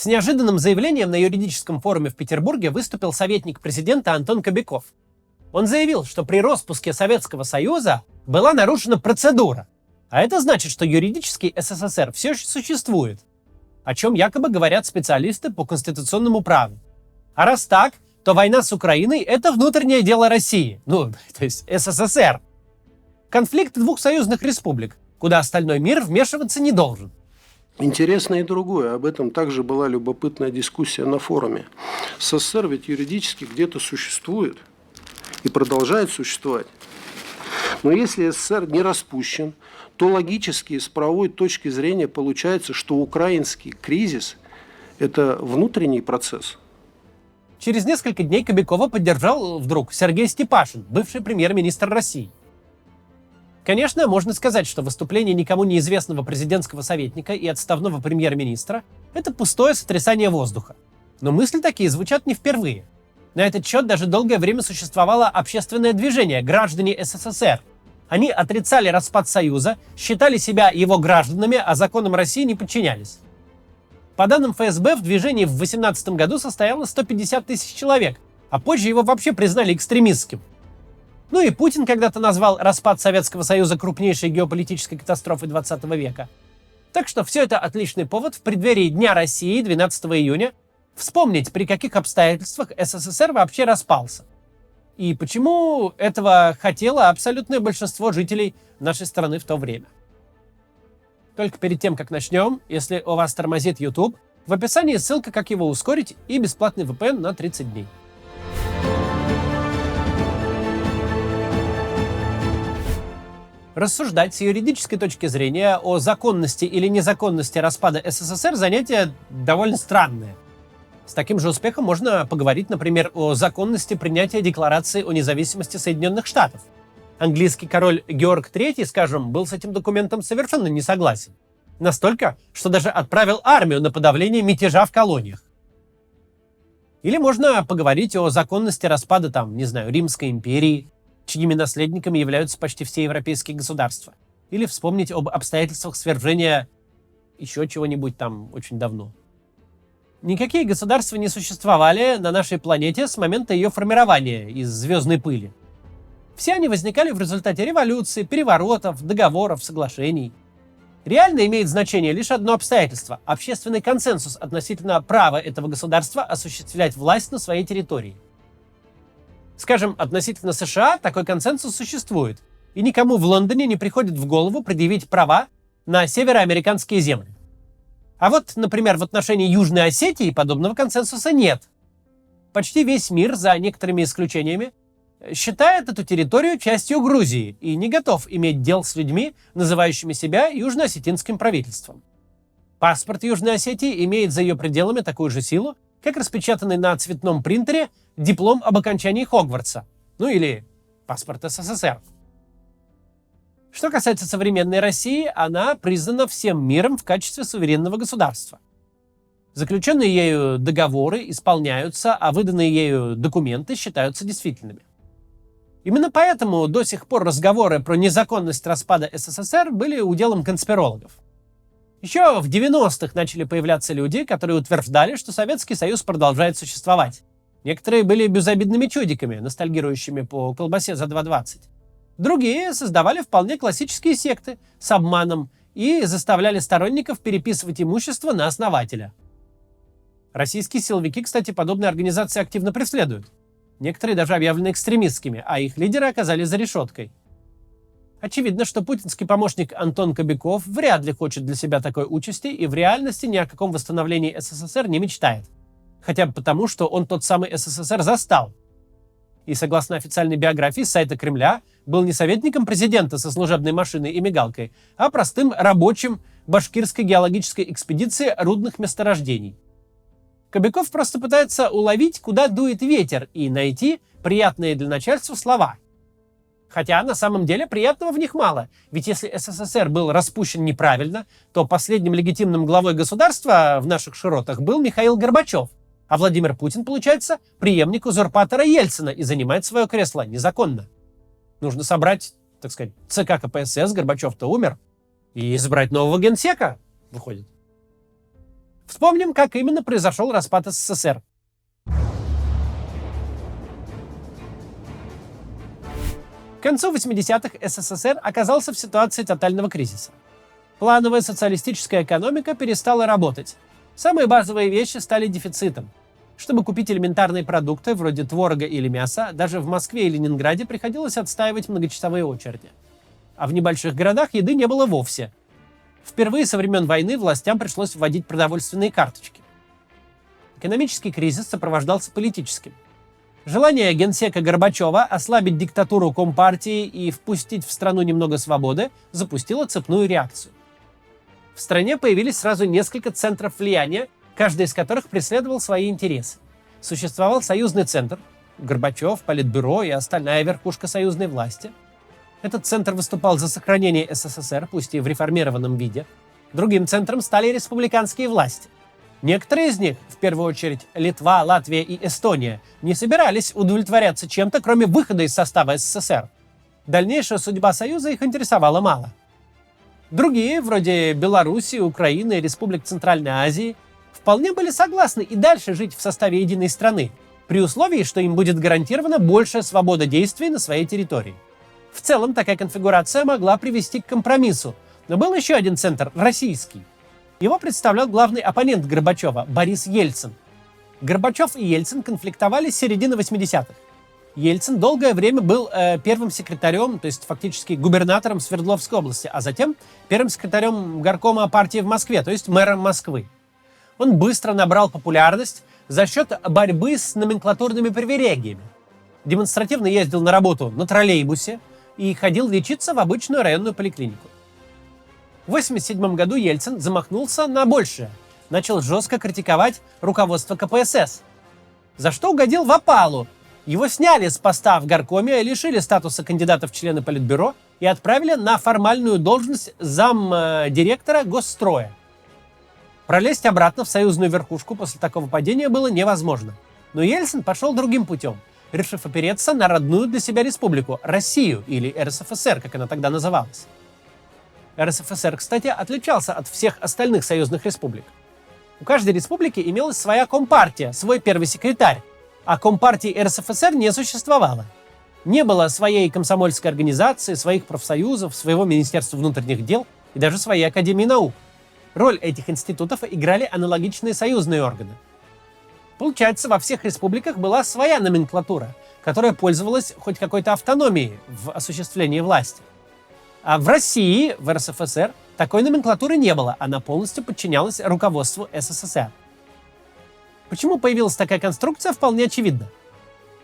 С неожиданным заявлением на юридическом форуме в Петербурге выступил советник президента Антон Кобяков. Он заявил, что при распуске Советского Союза была нарушена процедура, а это значит, что юридический СССР все еще существует, о чем якобы говорят специалисты по конституционному праву. А раз так, то война с Украиной – это внутреннее дело России, то есть СССР. Конфликт двух союзных республик, куда остальной мир вмешиваться не должен. Интересно и другое. Об этом также была любопытная дискуссия на форуме. СССР ведь юридически где-то существует и продолжает существовать. Но если СССР не распущен, то логически с правовой точки зрения получается, что украинский кризис – это внутренний процесс. Через несколько дней Кобякова поддержал вдруг Сергей Степашин, бывший премьер-министр России. Конечно, можно сказать, что выступление никому неизвестного президентского советника и отставного премьер-министра – это пустое сотрясание воздуха. Но мысли такие звучат не впервые. На этот счет даже долгое время существовало общественное движение «Граждане СССР». Они отрицали распад Союза, считали себя его гражданами, а законам России не подчинялись. По данным ФСБ, в движении в 2018 году состояло 150 тысяч человек, а позже его вообще признали экстремистским. И Путин когда-то назвал распад Советского Союза крупнейшей геополитической катастрофой 20 века. Так что все это отличный повод в преддверии Дня России 12 июня вспомнить, при каких обстоятельствах СССР вообще распался. И почему этого хотело абсолютное большинство жителей нашей страны в то время. Только перед тем, как начнем, если у вас тормозит YouTube, в описании ссылка, как его ускорить, и бесплатный VPN на 30 дней. Рассуждать с юридической точки зрения о законности или незаконности распада СССР занятие довольно странное. С таким же успехом можно поговорить, например, о законности принятия Декларации о независимости Соединенных Штатов. Английский король Георг III, скажем, был с этим документом совершенно не согласен. Настолько, что даже отправил армию на подавление мятежа в колониях. Или можно поговорить о законности распада, Римской империи, чьими наследниками являются почти все европейские государства. Или вспомнить об обстоятельствах свержения еще чего-нибудь очень давно. Никакие государства не существовали на нашей планете с момента ее формирования из звездной пыли. Все они возникали в результате революций, переворотов, договоров, соглашений. Реально имеет значение лишь одно обстоятельство – общественный консенсус относительно права этого государства осуществлять власть на своей территории. Скажем, относительно США такой консенсус существует, и никому в Лондоне не приходит в голову предъявить права на североамериканские земли. А вот, например, в отношении Южной Осетии подобного консенсуса нет. Почти весь мир, за некоторыми исключениями, считает эту территорию частью Грузии и не готов иметь дел с людьми, называющими себя южно-осетинским правительством. Паспорт Южной Осетии имеет за ее пределами такую же силу, как распечатанный на цветном принтере диплом об окончании Хогвартса, или паспорт СССР. Что касается современной России, она признана всем миром в качестве суверенного государства. Заключенные ею договоры исполняются, а выданные ею документы считаются действительными. Именно поэтому до сих пор разговоры про незаконность распада СССР были уделом конспирологов. Еще в 90-х начали появляться люди, которые утверждали, что Советский Союз продолжает существовать. Некоторые были безобидными чудиками, ностальгирующими по колбасе за 2,20. Другие создавали вполне классические секты с обманом и заставляли сторонников переписывать имущество на основателя. Российские силовики, кстати, подобные организации активно преследуют. Некоторые даже объявлены экстремистскими, а их лидеры оказались за решеткой. Очевидно, что путинский помощник Антон Кобяков вряд ли хочет для себя такой участи и в реальности ни о каком восстановлении СССР не мечтает. Хотя бы потому, что он тот самый СССР застал. И согласно официальной биографии с сайта Кремля, был не советником президента со служебной машиной и мигалкой, а простым рабочим башкирской геологической экспедиции рудных месторождений. Кобяков просто пытается уловить, куда дует ветер, и найти приятные для начальства слова. Хотя на самом деле приятного в них мало, ведь если СССР был распущен неправильно, то последним легитимным главой государства в наших широтах был Михаил Горбачев, а Владимир Путин, получается, преемник узурпатора Ельцина и занимает свое кресло незаконно. Нужно собрать, так сказать, ЦК КПСС, Горбачев-то умер, и избрать нового генсека, выходит. Вспомним, как именно произошел распад СССР. К концу 80-х СССР оказался в ситуации тотального кризиса. Плановая социалистическая экономика перестала работать. Самые базовые вещи стали дефицитом. Чтобы купить элементарные продукты, вроде творога или мяса, даже в Москве и Ленинграде приходилось отстаивать многочасовые очереди. А в небольших городах еды не было вовсе. Впервые со времен войны властям пришлось вводить продовольственные карточки. Экономический кризис сопровождался политическим. Желание генсека Горбачева ослабить диктатуру Компартии и впустить в страну немного свободы запустило цепную реакцию. В стране появились сразу несколько центров влияния, каждый из которых преследовал свои интересы. Существовал союзный центр – Горбачев, Политбюро и остальная верхушка союзной власти. Этот центр выступал за сохранение СССР, пусть и в реформированном виде. Другим центром стали республиканские власти. Некоторые из них, в первую очередь Литва, Латвия и Эстония, не собирались удовлетворяться чем-то, кроме выхода из состава СССР. Дальнейшая судьба Союза их интересовала мало. Другие, вроде Белоруссии, Украины и Республик Центральной Азии, вполне были согласны и дальше жить в составе единой страны, при условии, что им будет гарантирована большая свобода действий на своей территории. В целом, такая конфигурация могла привести к компромиссу, но был еще один центр – российский. Его представлял главный оппонент Горбачева – Борис Ельцин. Горбачев и Ельцин конфликтовали с середины 80-х. Ельцин долгое время был первым секретарем, то есть фактически губернатором Свердловской области, а затем первым секретарем горкома партии в Москве, то есть мэром Москвы. Он быстро набрал популярность за счет борьбы с номенклатурными привилегиями. Демонстративно ездил на работу на троллейбусе и ходил лечиться в обычную районную поликлинику. В 1987 году Ельцин замахнулся на большее. Начал жестко критиковать руководство КПСС. За что угодил в опалу. Его сняли с поста в горкоме, лишили статуса кандидата в члены Политбюро и отправили на формальную должность замдиректора Госстроя. Пролезть обратно в союзную верхушку после такого падения было невозможно. Но Ельцин пошел другим путем, решив опереться на родную для себя республику – Россию, или РСФСР, как она тогда называлась. РСФСР, кстати, отличался от всех остальных союзных республик. У каждой республики имелась своя компартия, свой первый секретарь, а компартии РСФСР не существовало. Не было своей комсомольской организации, своих профсоюзов, своего Министерства внутренних дел и даже своей Академии наук. Роль этих институтов играли аналогичные союзные органы. Получается, во всех республиках была своя номенклатура, которая пользовалась хоть какой-то автономией в осуществлении власти. А в России, в РСФСР, такой номенклатуры не было, она полностью подчинялась руководству СССР. Почему появилась такая конструкция, вполне очевидно.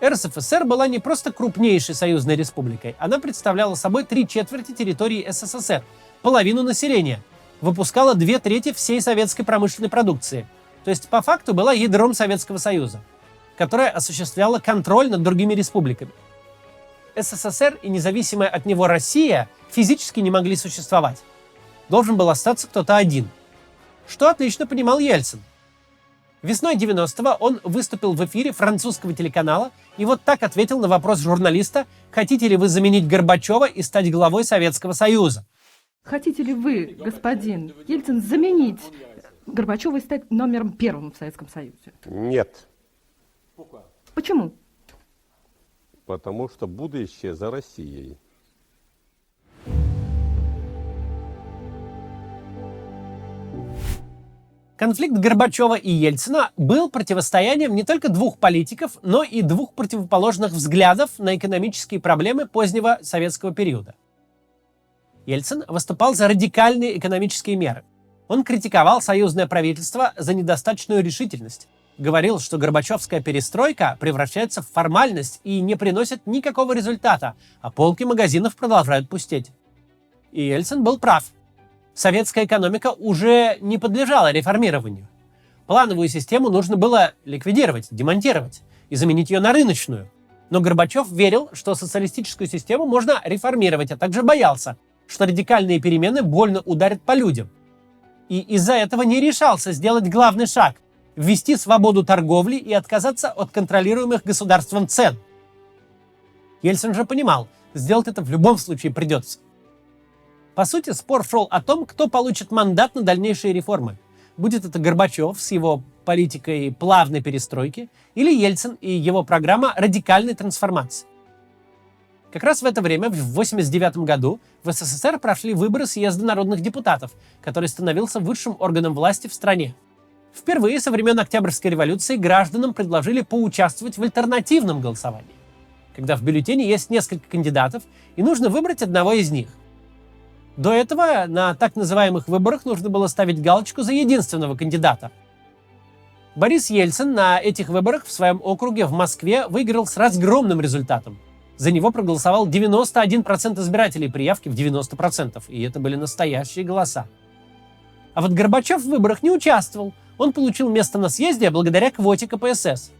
РСФСР была не просто крупнейшей союзной республикой, она представляла собой 3/4 территории СССР, половину населения, выпускала 2/3 всей советской промышленной продукции, то есть по факту была ядром Советского Союза, которая осуществляла контроль над другими республиками. СССР и независимая от него Россия физически не могли существовать. Должен был остаться кто-то один. Что отлично понимал Ельцин. Весной 90-го он выступил в эфире французского телеканала и вот так ответил на вопрос журналиста: «Хотите ли вы заменить Горбачева и стать главой Советского Союза?» Хотите ли вы, господин Ельцин, заменить Горбачева и стать номером первым в Советском Союзе? Нет. Почему? Потому что будущее за Россией. Конфликт Горбачева и Ельцина был противостоянием не только двух политиков, но и двух противоположных взглядов на экономические проблемы позднего советского периода. Ельцин выступал за радикальные экономические меры. Он критиковал союзное правительство за недостаточную решительность. Говорил, что горбачевская перестройка превращается в формальность и не приносит никакого результата, а полки магазинов продолжают пустеть. И Ельцин был прав. Советская экономика уже не подлежала реформированию. Плановую систему нужно было ликвидировать, демонтировать и заменить ее на рыночную. Но Горбачев верил, что социалистическую систему можно реформировать, а также боялся, что радикальные перемены больно ударят по людям. И из-за этого не решался сделать главный шаг – ввести свободу торговли и отказаться от контролируемых государством цен. Ельцин же понимал, сделать это в любом случае придется. По сути, спор шел о том, кто получит мандат на дальнейшие реформы. Будет это Горбачев с его политикой плавной перестройки или Ельцин и его программа радикальной трансформации. Как раз в это время, в 1989 году, в СССР прошли выборы съезда народных депутатов, который становился высшим органом власти в стране. Впервые со времен Октябрьской революции гражданам предложили поучаствовать в альтернативном голосовании, когда в бюллетене есть несколько кандидатов и нужно выбрать одного из них. До этого на так называемых выборах нужно было ставить галочку за единственного кандидата. Борис Ельцин на этих выборах в своем округе в Москве выиграл с разгромным результатом. За него проголосовал 91% избирателей при явке в 90%, и это были настоящие голоса. А вот Горбачев в выборах не участвовал, он получил место на съезде благодаря квоте КПСС.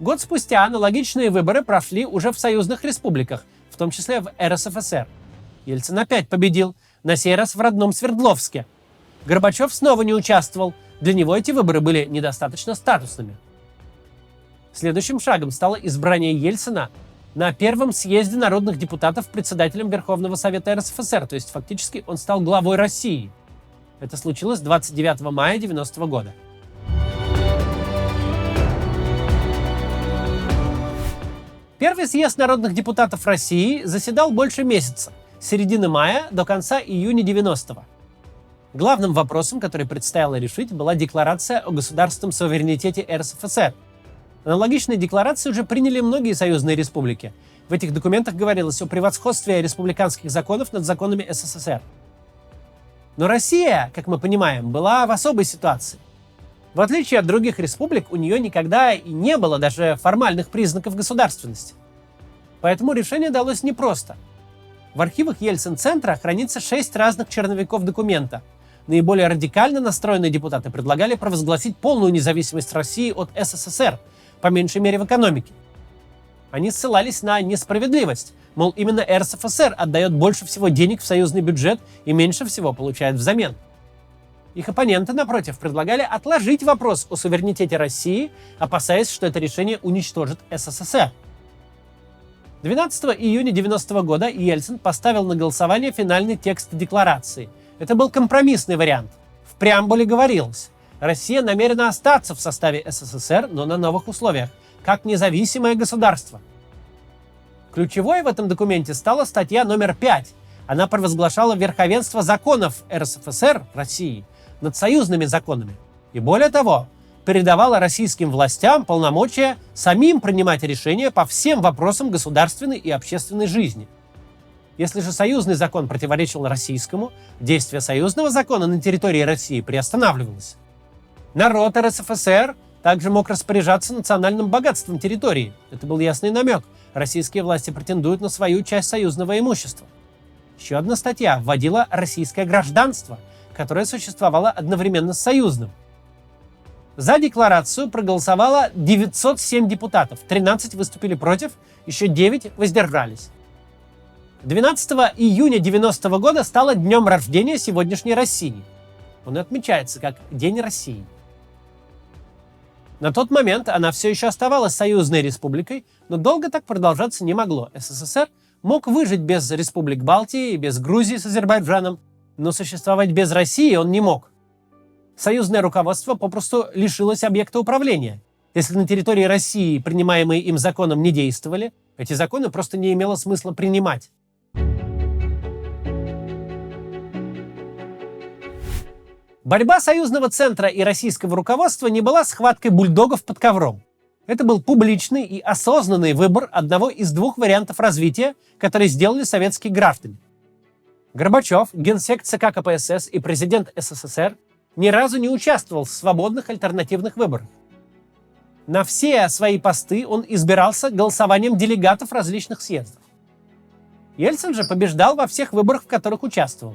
Год спустя аналогичные выборы прошли уже в союзных республиках, в том числе в РСФСР. Ельцин опять победил, на сей раз в родном Свердловске. Горбачев снова не участвовал, для него эти выборы были недостаточно статусными. Следующим шагом стало избрание Ельцина на первом съезде народных депутатов председателем Верховного Совета РСФСР, то есть фактически он стал главой России. Это случилось 29 мая 1990 года. Первый съезд народных депутатов России заседал больше месяца, с середины мая до конца июня 90-го. Главным вопросом, который предстояло решить, была декларация о государственном суверенитете РСФСР. Аналогичные декларации уже приняли многие союзные республики. В этих документах говорилось о превосходстве республиканских законов над законами СССР. Но Россия, как мы понимаем, была в особой ситуации. В отличие от других республик, у нее никогда и не было даже формальных признаков государственности. Поэтому решение далось непросто. В архивах Ельцин-центра хранится 6 разных черновиков документа. Наиболее радикально настроенные депутаты предлагали провозгласить полную независимость России от СССР, по меньшей мере в экономике. Они ссылались на несправедливость, мол, именно РСФСР отдает больше всего денег в союзный бюджет и меньше всего получает взамен. Их оппоненты, напротив, предлагали отложить вопрос о суверенитете России, опасаясь, что это решение уничтожит СССР. 12 июня 1990 года Ельцин поставил на голосование финальный текст декларации. Это был компромиссный вариант. В преамбуле говорилось: Россия намерена остаться в составе СССР, но на новых условиях, как независимое государство. Ключевой в этом документе стала статья номер 5. Она провозглашала верховенство законов РСФСР, России, над союзными законами. И более того, передавала российским властям полномочия самим принимать решения по всем вопросам государственной и общественной жизни. Если же союзный закон противоречил российскому, действие союзного закона на территории России приостанавливалось. Народ РСФСР также мог распоряжаться национальным богатством территории. Это был ясный намек. Российские власти претендуют на свою часть союзного имущества. Еще одна статья вводила российское гражданство, которое существовало одновременно с союзным. За декларацию проголосовало 907 депутатов, 13 выступили против, еще 9 воздержались. 12 июня 1990 года стало днем рождения сегодняшней России. Он отмечается как День России. На тот момент она все еще оставалась союзной республикой, но долго так продолжаться не могло. СССР мог выжить без республик Балтии, без Грузии с Азербайджаном, но существовать без России он не мог. Союзное руководство попросту лишилось объекта управления. Если на территории России принимаемые им законом не действовали, эти законы просто не имело смысла принимать. Борьба союзного центра и российского руководства не была схваткой бульдогов под ковром. Это был публичный и осознанный выбор одного из двух вариантов развития, которые сделали советские граждане. Горбачев, генсек ЦК КПСС и президент СССР, ни разу не участвовал в свободных альтернативных выборах. На все свои посты он избирался голосованием делегатов различных съездов. Ельцин же побеждал во всех выборах, в которых участвовал.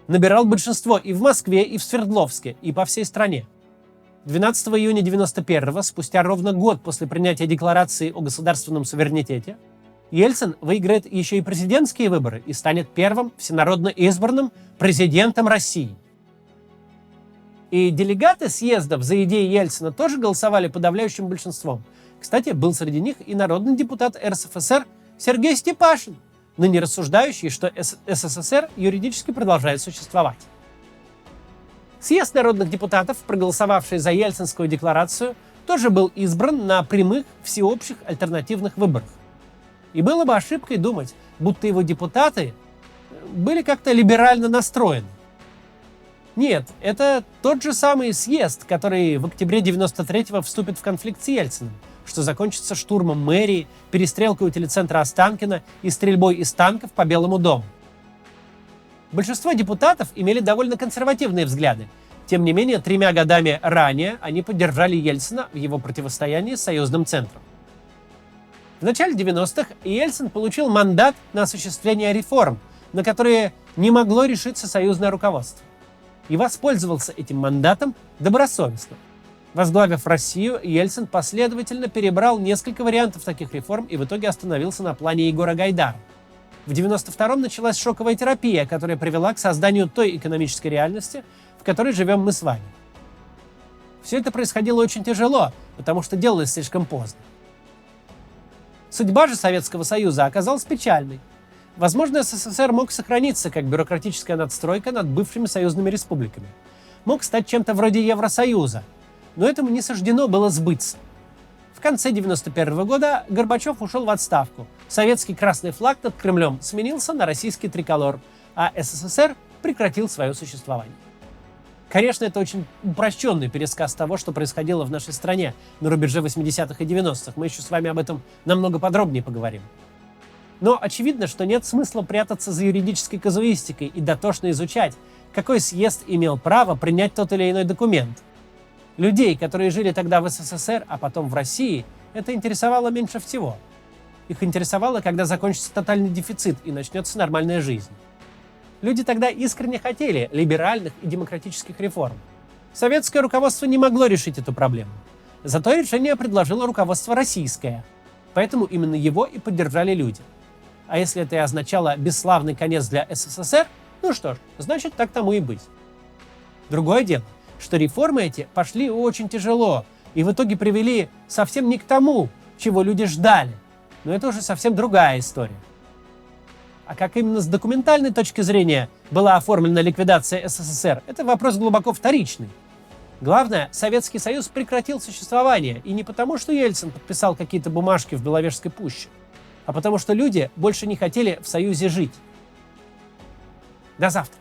Набирал большинство и в Москве, и в Свердловске, и по всей стране. 12 июня 1991-го, спустя ровно год после принятия декларации о государственном суверенитете, Ельцин выиграет еще и президентские выборы и станет первым всенародно избранным президентом России. И делегаты съездов за идеи Ельцина тоже голосовали подавляющим большинством. Кстати, был среди них и народный депутат РСФСР Сергей Степашин, ныне рассуждающий, что СССР юридически продолжает существовать. Съезд народных депутатов, проголосовавший за Ельцинскую декларацию, тоже был избран на прямых всеобщих альтернативных выборах. И было бы ошибкой думать, будто его депутаты были как-то либерально настроены. Нет, это тот же самый съезд, который в октябре 93-го вступит в конфликт с Ельциным, что закончится штурмом мэрии, перестрелкой у телецентра Останкино и стрельбой из танков по Белому дому. Большинство депутатов имели довольно консервативные взгляды. Тем не менее, 3 годами ранее они поддержали Ельцина в его противостоянии с союзным центром. В начале 90-х Ельцин получил мандат на осуществление реформ, на которые не могло решиться союзное руководство. И воспользовался этим мандатом добросовестно. Возглавив Россию, Ельцин последовательно перебрал несколько вариантов таких реформ и в итоге остановился на плане Егора Гайдара. В 92-м началась шоковая терапия, которая привела к созданию той экономической реальности, в которой живем мы с вами. Все это происходило очень тяжело, потому что делалось слишком поздно. Судьба же Советского Союза оказалась печальной. Возможно, СССР мог сохраниться как бюрократическая надстройка над бывшими союзными республиками. Мог стать чем-то вроде Евросоюза, но этому не суждено было сбыться. В конце 1991 года Горбачев ушел в отставку. Советский красный флаг над Кремлем сменился на российский триколор, а СССР прекратил свое существование. Конечно, это очень упрощенный пересказ того, что происходило в нашей стране на рубеже 80-х и 90-х. Мы еще с вами об этом намного подробнее поговорим. Но очевидно, что нет смысла прятаться за юридической казуистикой и дотошно изучать, какой съезд имел право принять тот или иной документ. Людей, которые жили тогда в СССР, а потом в России, это интересовало меньше всего. Их интересовало, когда закончится тотальный дефицит и начнется нормальная жизнь. Люди тогда искренне хотели либеральных и демократических реформ. Советское руководство не могло решить эту проблему. Зато решение предложило руководство российское. Поэтому именно его и поддержали люди. А если это и означало бесславный конец для СССР, ну что ж, значит так тому и быть. Другое дело, что реформы эти пошли очень тяжело и в итоге привели совсем не к тому, чего люди ждали. Но это уже совсем другая история. А как именно с документальной точки зрения была оформлена ликвидация СССР, это вопрос глубоко вторичный. Главное, Советский Союз прекратил существование, и не потому, что Ельцин подписал какие-то бумажки в Беловежской пуще, а потому что люди больше не хотели в Союзе жить. До завтра.